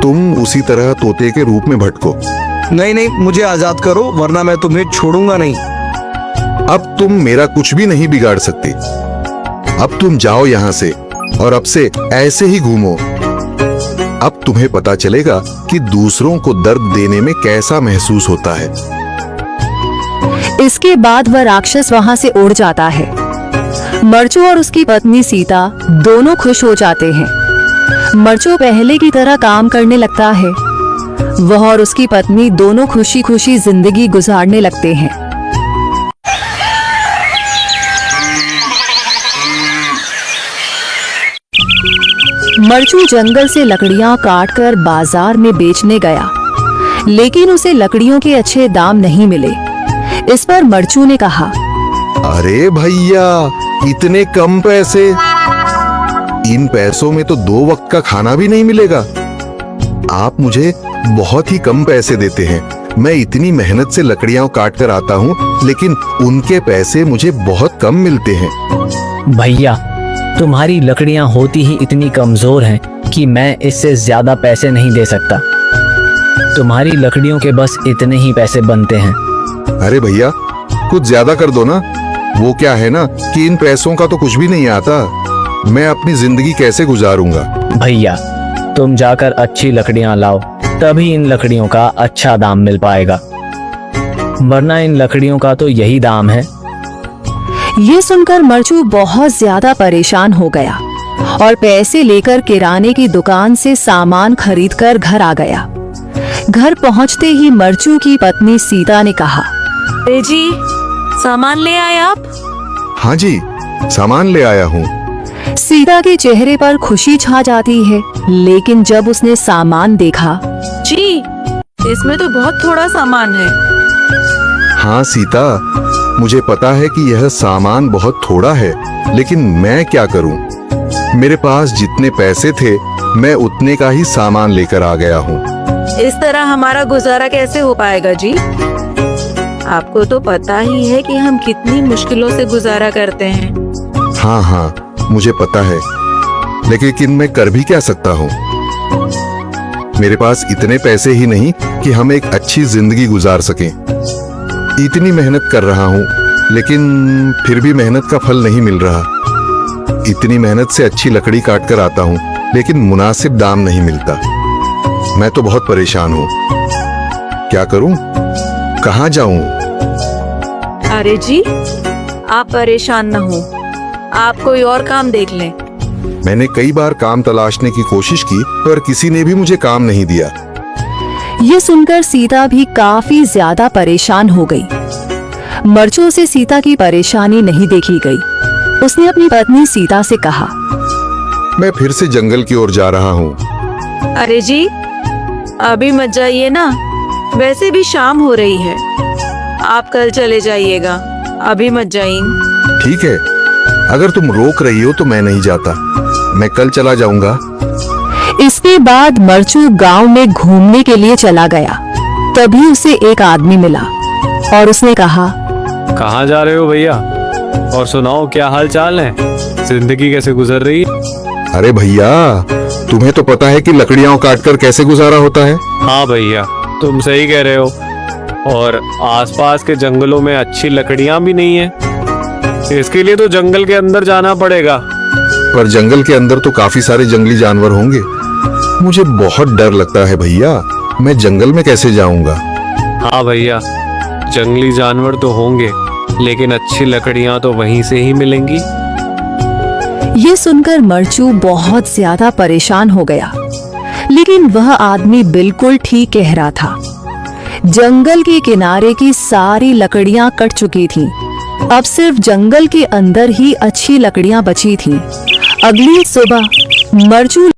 तुम उसी तरह तोते के रूप में भटको। नहीं नहीं, मुझे आजाद करो वरना मैं तुम्हें छोड़ूंगा नहीं। अब तुम मेरा कुछ भी नहीं बिगाड़ सकते। अब तुम जाओ यहाँ से और अब से ऐसे ही घूमो। अब तुम्हें पता चलेगा कि दूसरों को दर्द देने में कैसा महसूस होता है। इसके बाद वह राक्षस वहां से उड़ जाता है। मरचू और उसकी पत्नी सीता दोनों खुश हो जाते हैं। मरचू पहले की तरह काम करने लगता है। वह और उसकी पत्नी दोनों खुशी खुशी जिंदगी गुजारने लगते हैं। मरचू जंगल से लकड़ियां काटकर बाजार में बेचने गया, लेकिन उसे लकड़ियों के अच्छे दाम नहीं मिले। इस पर मरचू ने कहा, अरे भैया, इतने कम पैसे? इन पैसों में तो 2 वक्त का खाना भी नहीं मिलेगा। आप मुझे बहुत ही कम पैसे देते हैं। मैं इतनी मेहनत से लकड़ियां काट कर आता हूँ, लेकिन उनके पैसे मुझे बहुत कम मिलते हैं। भैया, तुम्हारी लकड़ियां होती ही इतनी कमजोर हैं कि मैं इससे ज्यादा पैसे नहीं दे सकता। तुम्हारी लकड़ियों के बस इतने ही पैसे बनते हैं। अरे भैया, कुछ ज्यादा कर दो ना। वो क्या है ना कि इन पैसों का तो कुछ भी नहीं आता। मैं अपनी जिंदगी कैसे गुजारूंगा? भैया, तुम जाकर अच्छी लकड़ियां लाओ, तभी इन लकड़ियों का अच्छा दाम मिल पाएगा, वरना इन लकड़ियों का तो यही दाम है। ये सुनकर मरचू बहुत ज्यादा परेशान हो गया और पैसे लेकर किराने की दुकान से सामान खरीदकर घर आ गया। घर पहुंचते ही मरचू की पत्नी सीता ने कहा, अरे जी, सामान ले आए आप? हाँ जी, सामान ले आया हूँ। सीता के चेहरे पर खुशी छा जाती है, लेकिन जब उसने सामान देखा, जी, इसमें तो बहुत थोड़ा सामान है। हाँ सीता, मुझे पता है कि यह सामान बहुत थोड़ा है, लेकिन मैं क्या करूं? मेरे पास जितने पैसे थे, मैं उतने का ही सामान लेकर आ गया हूँ। इस तरह हमारा गुजारा कैसे हो पाएगा जी? आपको तो पता ही है कि हम कितनी मुश्किलों से गुजारा करते हैं। हाँ हाँ, मुझे पता है, लेकिन मैं कर भी क्या सकता हूँ? मेरे पास इतने पैसे ही नहीं कि हम एक अच्छी जिंदगी गुजार सकें। इतनी मेहनत कर रहा हूँ, लेकिन फिर भी मेहनत का फल नहीं मिल रहा। इतनी मेहनत से अच्छी लकड़ी काट कर आता हूँ, लेकिन मुनासिब दाम नहीं मिलता। मैं तो बहुत परेशान हूँ। क्या करूँ? कहाँ जाऊँ? अरे जी, आप परेशान न हो, आप कोई और काम देख लें। मैंने कई बार काम तलाशने की कोशिश की, पर किसी ने भी मुझे काम नहीं दिया। ये सुनकर सीता भी काफी ज्यादा परेशान हो गई। मरचू से सीता की परेशानी नहीं देखी गई। उसने अपनी पत्नी सीता से कहा, मैं फिर से जंगल की ओर जा रहा हूँ। अरे जी, अभी मत जाइए ना, वैसे भी शाम हो रही है। आप कल चले जाइएगा, अभी मत जाइए। ठीक है, अगर तुम रोक रही हो तो मैं नहीं जाता। मैं कल चला जाऊंगा। इसके बाद मरचू गांव में घूमने के लिए चला गया। तभी उसे एक आदमी मिला और उसने कहा, कहाँ जा रहे हो भैया? और सुनाओ, क्या हाल चाल है? जिंदगी कैसे गुजर रही है? अरे भैया, तुम्हें तो पता है कि लकड़ियां काटकर कैसे गुजारा होता है। हाँ भैया, तुम सही कह रहे हो। और आसपास के जंगलों में अच्छी लकड़ियां भी नहीं है। इसके लिए तो जंगल के अंदर जाना पड़ेगा। पर जंगल के अंदर तो काफी सारे जंगली जानवर होंगे। मुझे बहुत डर लगता है भैया, मैं जंगल में कैसे जाऊंगा? हाँ भैया, जंगली जानवर तो होंगे, लेकिन अच्छी लकड़ियां तो वहीं से ही मिलेंगी। ये सुनकर मरचू बहुत ज्यादा परेशान हो गया, लेकिन वह आदमी बिल्कुल ठीक कह रहा था। जंगल के किनारे की सारी लकड़ियां कट चुकी थीं। अब सिर्फ जंगल के अंदर ही अच्छी लकड़ियां बची थीं। अगली सुबह मरचू